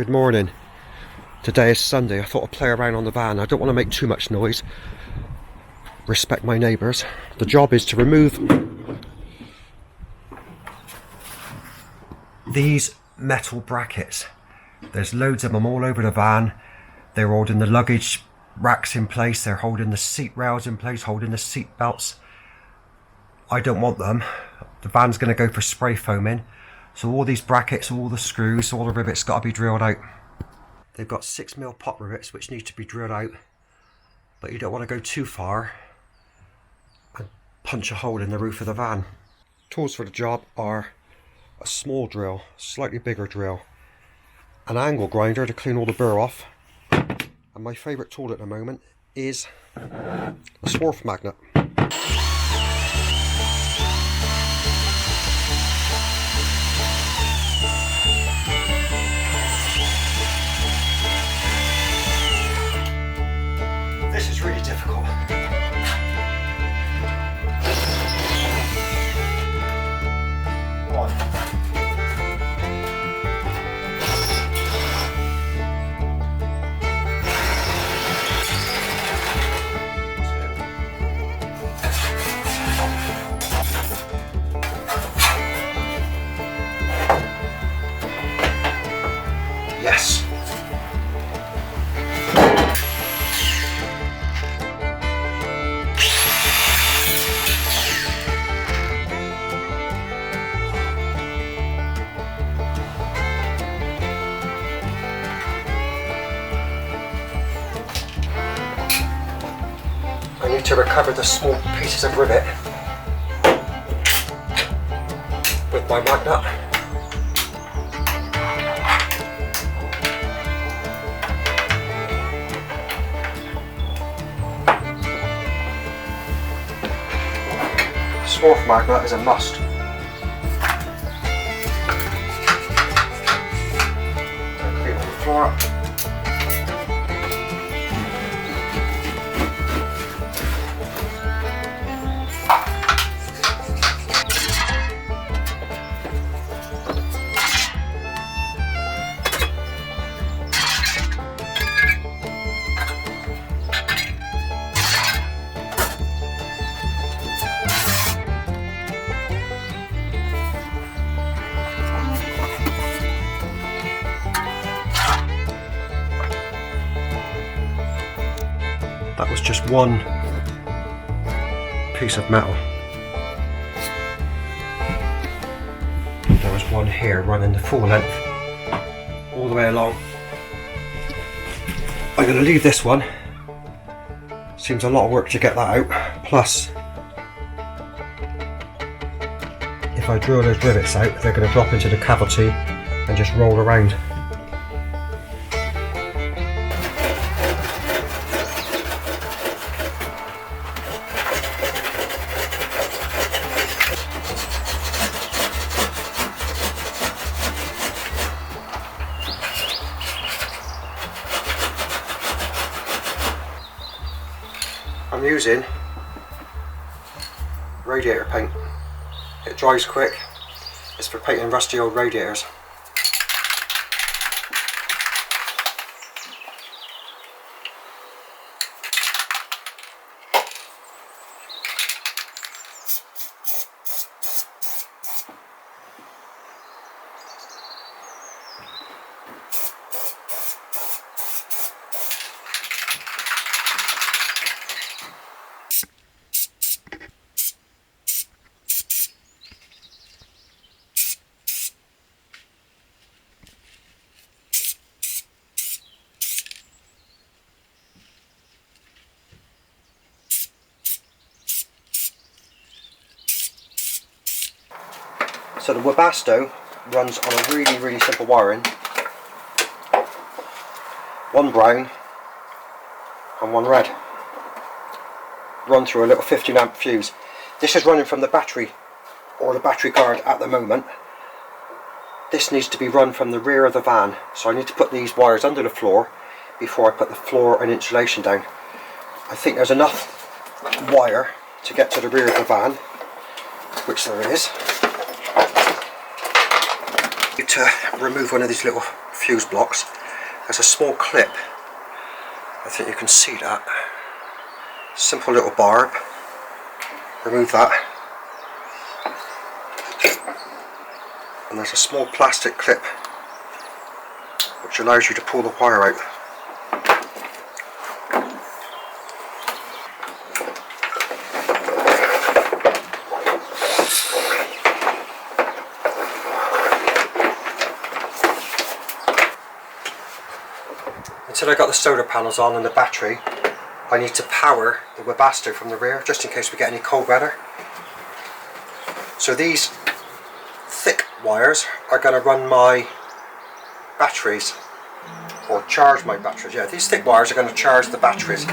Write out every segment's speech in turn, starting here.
Good morning. Today is Sunday. I thought I'd play around on the van. I don't want to make too much noise. Respect my neighbours. The job is to remove these metal brackets. There's loads of them all over the van. They're holding the luggage racks in place. They're holding the seat rails in place, holding the seat belts. I don't want them. The van's going to go for spray foaming. So all these brackets, all the screws, all the rivets got to be drilled out. They've got 6mm pot rivets which need to be drilled out, but you don't want to go too far and punch a hole in the roof of the van. Tools for the job are a small drill, slightly bigger drill, an angle grinder to clean all the burr off, and my favourite tool at the moment is a swarf magnet. This is really difficult. One. Yes. I need to recover the small pieces of rivet with my magnet. Swarf magnet is a must. Clean on the floor. That was just one piece of metal. There was one here running the full length all the way along. I'm going to leave this one. Seems a lot of work to get that out. Plus, if I drill those rivets out, they're going to drop into the cavity and just roll around. I'm using radiator paint. It dries quick. It's for painting rusty old radiators. So the Webasto runs on a really simple wiring. One brown and one red. Run through a little 15 amp fuse. This is running from the battery or the battery card at the moment. This needs to be run from the rear of the van, so I need to put these wires under the floor before I put the floor and insulation down. I think there's enough wire to get to the rear of the van, which there is. to remove one of these little fuse blocks. There's a small clip, I think you can see that. Simple little barb. Remove that. And there's a small plastic clip which allows you to pull the wire out. Until I got the solar panels on and the battery, I need to power the Webasto from the rear just in case we get any cold weather. So these thick wires are going to run my batteries, or charge my batteries. Yeah, these thick wires are going to charge the batteries.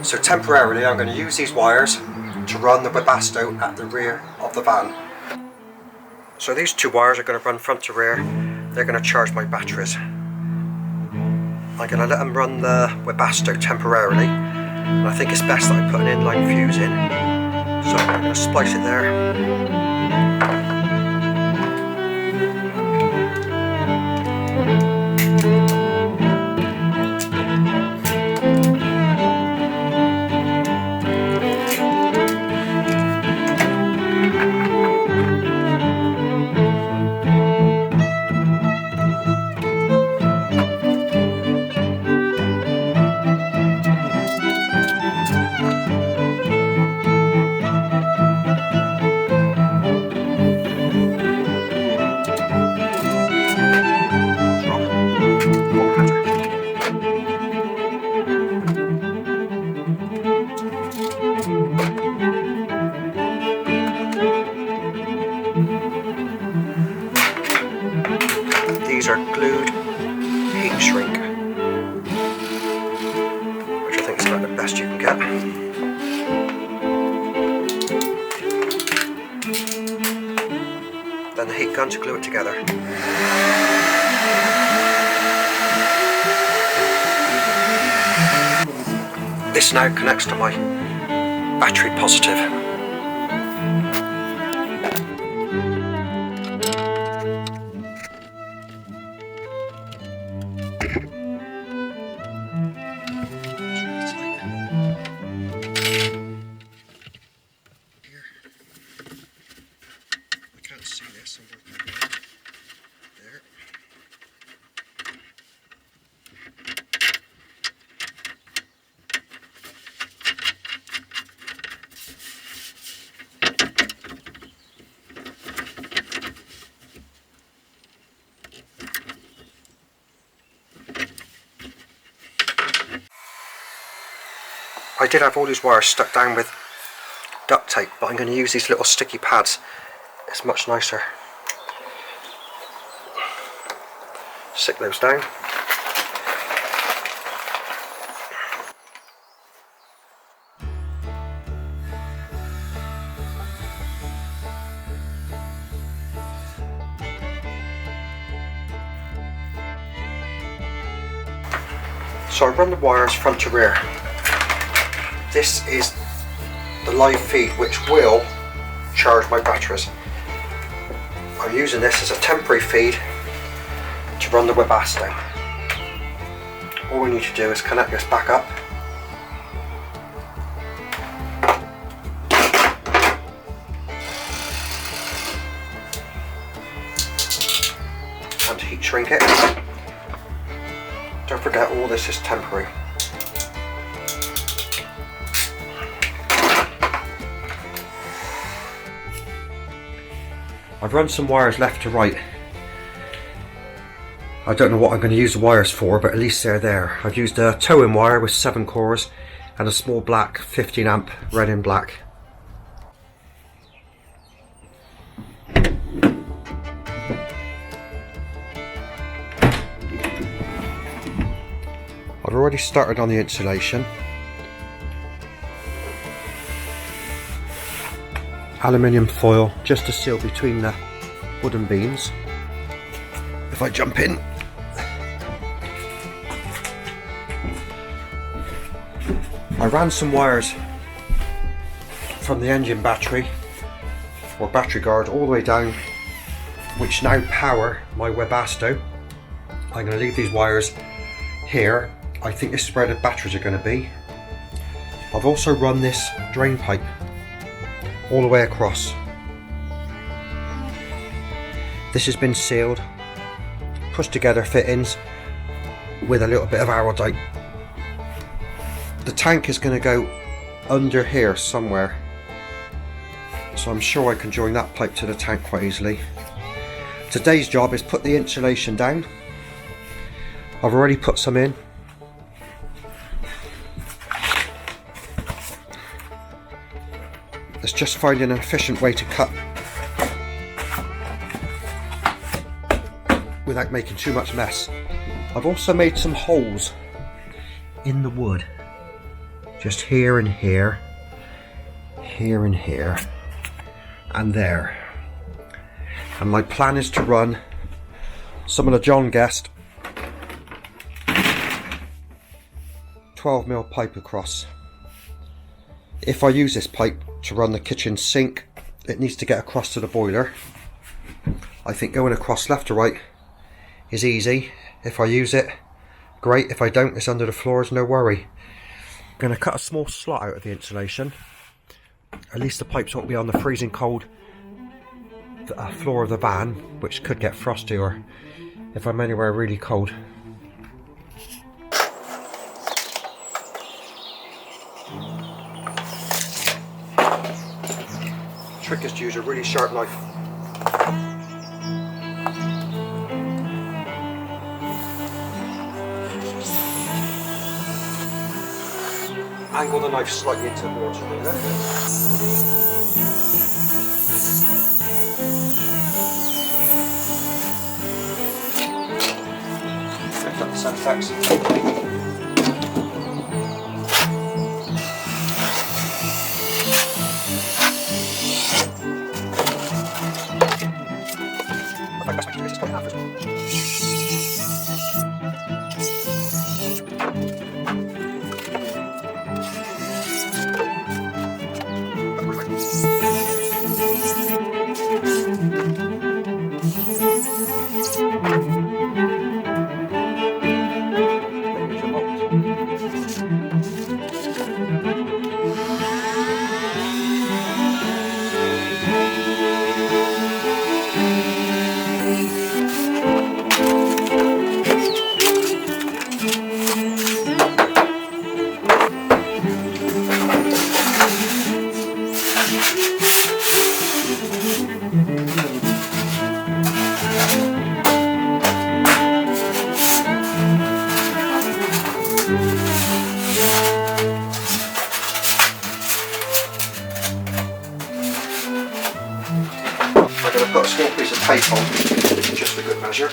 So temporarily I'm going to use these wires to run the Webasto at the rear of the van. So these two wires are going to run front to rear. They're going to charge my batteries. I'm going to let them run the Webasto temporarily, and I think it's best that I put an inline fuse in. So I'm going to splice it there. These are glued heat shrink, which I think is about the best you can get. Then the heat gun to glue it together. This now connects to my battery positive. See this, I'm working on there. I did have all these wires stuck down with duct tape, but I'm going to use these little sticky pads. It's much nicer. Stick those down. So I run the wires front to rear. This is the live feed which will charge my batteries. I'm using this as a temporary feed to run the Webasto. All we need to do is connect this back up. And heat shrink it. Don't forget, all this is temporary. I've run some wires left to right. I don't know what I'm going to use the wires for, but at least they're there. I've used a tow-in wire with 7 cores and a small black 15 amp red in black. I've already started on the insulation. Aluminium foil just to seal between the wooden beams. If I jump in, I ran some wires from the engine battery or battery guard all the way down which now power my Webasto. I'm going to leave these wires here. I think this is where the batteries are going to be. I've also run this drain pipe all the way across. This has been sealed, pushed together fittings with a little bit of araldite. The tank is going to go under here somewhere, so I'm sure I can join that pipe to the tank quite easily. Today's job is put the insulation down. I've already put some in. It's just finding an efficient way to cut without making too much mess. I've also made some holes in the wood, just here and here, here and here, and there. And my plan is to run some of the John Guest 12mm pipe across. If I use this pipe to run the kitchen sink, it needs to get across to the boiler. I think going across left to right is easy. If I use it, great. If I don't, it's under the floors, no worry. I'm going to cut a small slot out of the insulation. At least the pipes won't be on the freezing cold floor of the van, which could get frosty, or if I'm anywhere really cold. Trick is to use a really sharp knife. Angle the knife slightly towards me there. Lift up the Semtex. I'm going to put a small piece of tape on, just for good measure.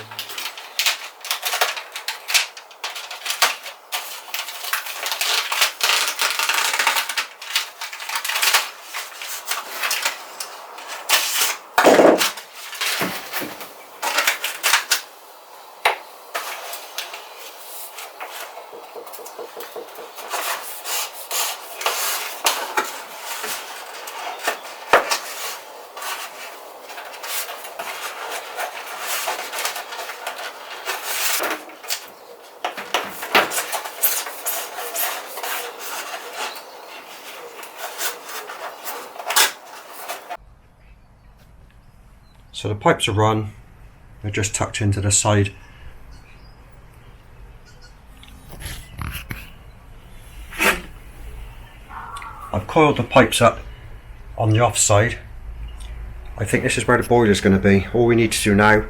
So the pipes are run, they're just tucked into the side. I've coiled the pipes up on the off side. I think this is where the boiler is going to be. All we need to do now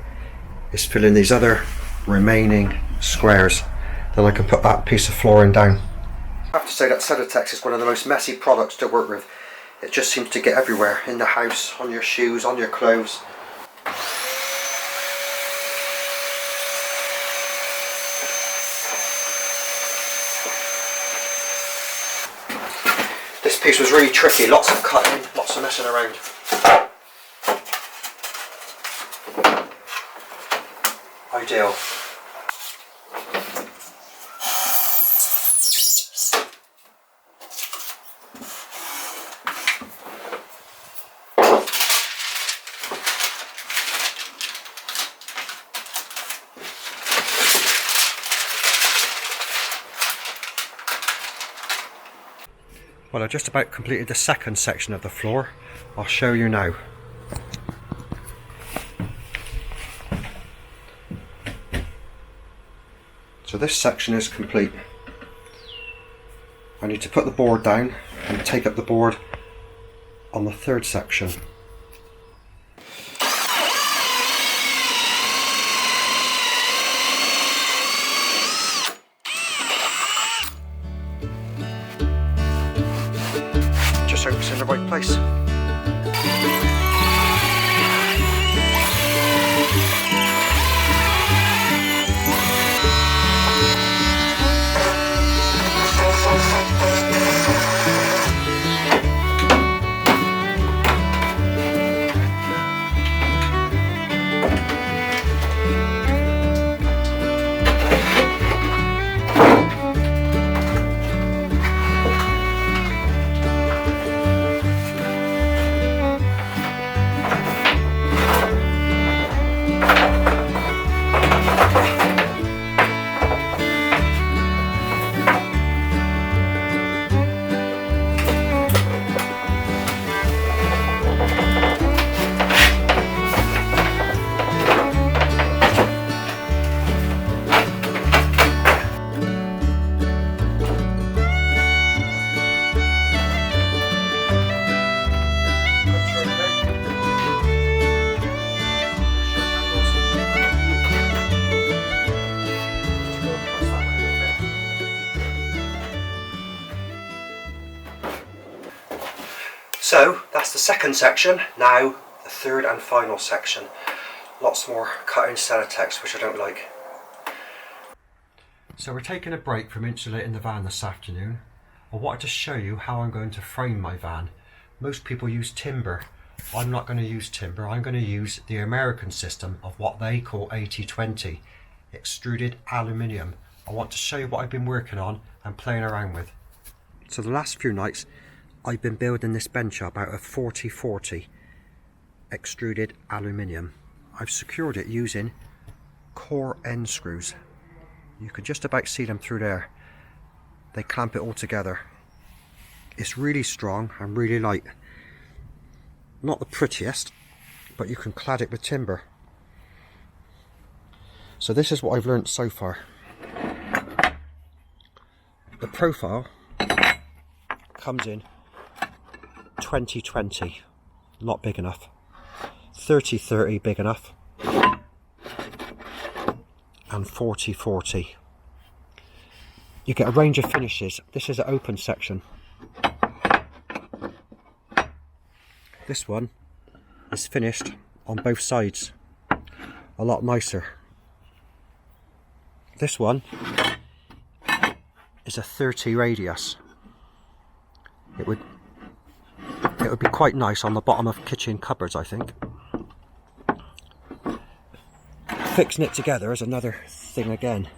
is fill in these other remaining squares. Then I can put that piece of flooring down. I have to say that Celotex is one of the most messy products to work with. It just seems to get everywhere, in the house, on your shoes, on your clothes. This piece was really tricky, lots of cutting, lots of messing around. Ideal. Well, I just about completed the second section of the floor. I'll show you now. So this section is complete. I need to put the board down and take up the board on the third section. Just hope it's in the right place. So that's the second section. Now the third and final section. Lots more cutting sellotex, which I don't like. So we're taking a break from insulating the van this afternoon. I wanted to show you how I'm going to frame my van. Most people use timber. I'm not going to use timber. I'm going to use the American system of what they call 80-20, extruded aluminium. I want to show you what I've been working on and playing around with. So the last few nights I've been building this bench up out of 40-40 extruded aluminium. I've secured it using core end screws. You can just about see them through there. They clamp it all together. It's really strong and really light. Not the prettiest, but you can clad it with timber. So this is what I've learnt so far. The profile comes in 20-20, not big enough. 30-30, big enough. And 40-40. You get a range of finishes. This is an open section. This one is finished on both sides. A lot nicer. This one is a 30 radius. It would be quite nice on the bottom of kitchen cupboards, I think. Fixing it together is another thing again.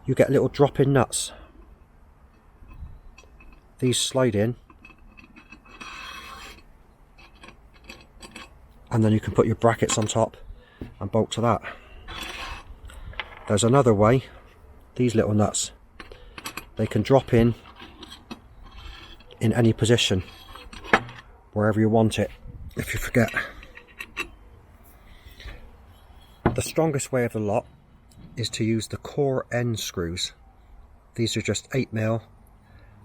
You get little drop-in nuts. These slide in, and then you can put your brackets on top and bolt to that. There's another way. These little nuts, they can drop in any position, wherever you want it, if you forget. The strongest way of the lot is to use the core end screws. These are just 8mm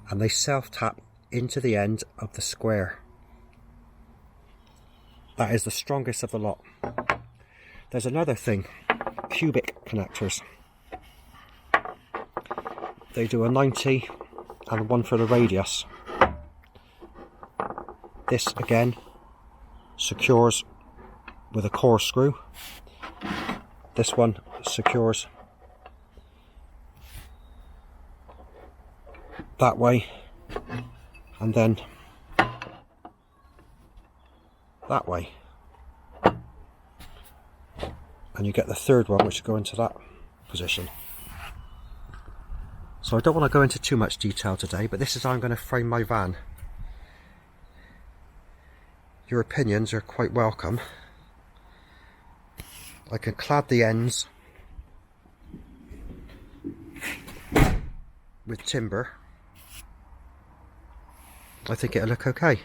and they self-tap into the end of the square. That is the strongest of the lot. There's another thing, cubic connectors. They do a 90 and one for the radius. This again secures with a core screw. This one secures that way, and then that way, and you get the third one which will go into that position. So I don't want to go into too much detail today, but this is how I'm going to frame my van. Your opinions are quite welcome. I can clad the ends with timber, I think it'll look okay.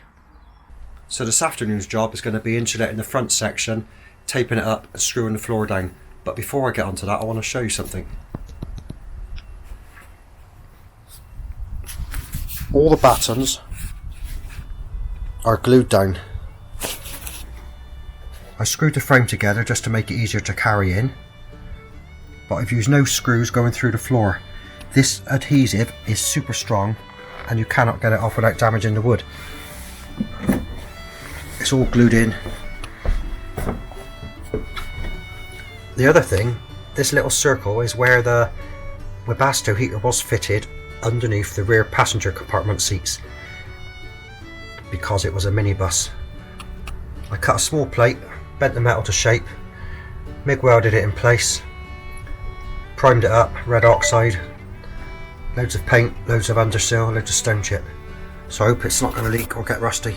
So this afternoon's job is going to be insulating the front section, taping it up and screwing the floor down. But before I get onto that, I want to show you something. All the battens are glued down. I screwed the frame together just to make it easier to carry in, but I've used no screws going through the floor. This adhesive is super strong and you cannot get it off without damaging the wood. It's all glued in. The other thing, this little circle is where the Webasto heater was fitted underneath the rear passenger compartment seats, because it was a minibus. I cut a small plate, bent the metal to shape, MIG welded it in place, primed it up, red oxide, loads of paint, loads of undersill, loads of stone chip. So I hope it's not going to leak or get rusty.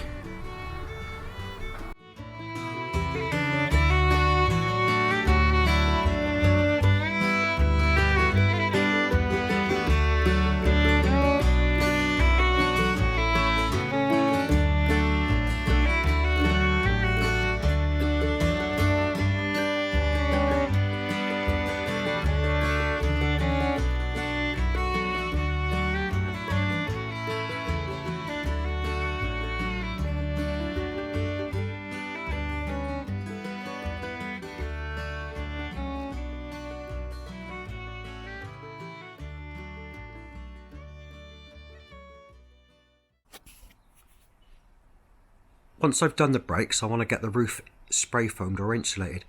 Once I've done the brakes, I want to get the roof spray foamed or insulated.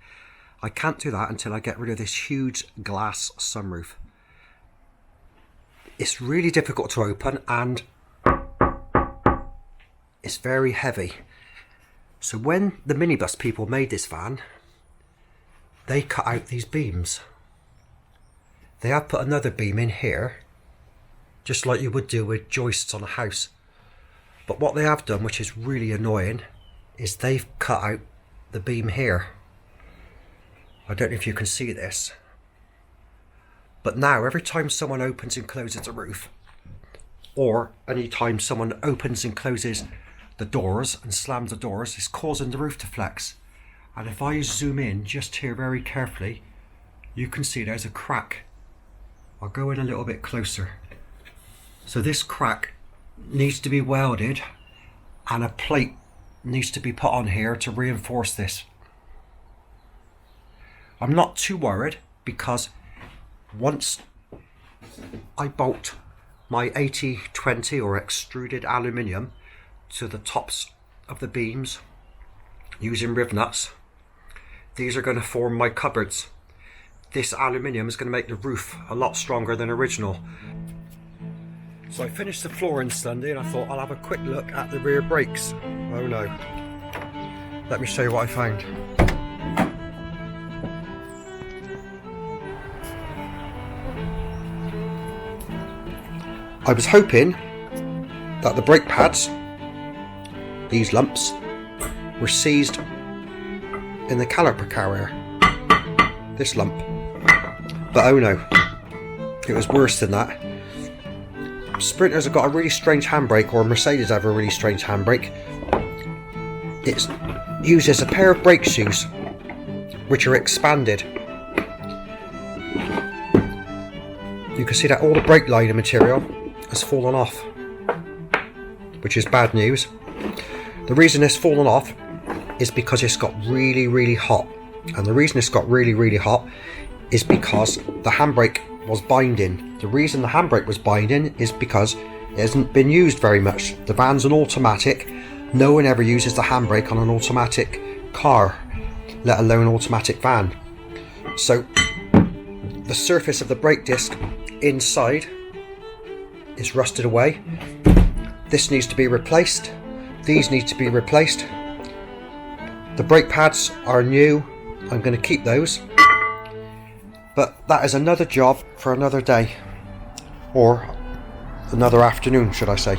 I can't do that until I get rid of this huge glass sunroof. It's really difficult to open and it's very heavy. So when the minibus people made this van, they cut out these beams. They have put another beam in here, just like you would do with joists on a house. But what they have done, which is really annoying, is they've cut out the beam here. I don't know if you can see this, but now every time someone opens and closes the roof, or any time someone opens and closes the doors and slams the doors, it's causing the roof to flex. And if I zoom in just here very carefully, you can see there's a crack. I'll go in a little bit closer. So this crack needs to be welded and a plate needs to be put on here to reinforce this. I'm not too worried because once I bolt my 80/20 or extruded aluminium to the tops of the beams using riv nuts, these are going to form my cupboards. This aluminium is going to make the roof a lot stronger than original. So I finished the flooring Sunday and I thought I'll have a quick look at the rear brakes. Oh no. Let me show you what I found. I was hoping that the brake pads, these lumps, were seized in the caliper carrier. This lump. But oh no. It was worse than that. Sprinters have got a really strange handbrake, or Mercedes have a really strange handbrake. It uses a pair of brake shoes which are expanded. You can see that all the brake liner material has fallen off, which is bad news. The reason it's fallen off is because it's got really hot, and the reason it's got really hot is because the handbrake was binding. The reason the handbrake was binding is because it hasn't been used very much. The van's an automatic. No one ever uses the handbrake on an automatic car, let alone an automatic van. So the surface of the brake disc inside is rusted away. This needs to be replaced. These need to be replaced. The brake pads are new. I'm going to keep those. But that is another job for another day, or another afternoon, should I say.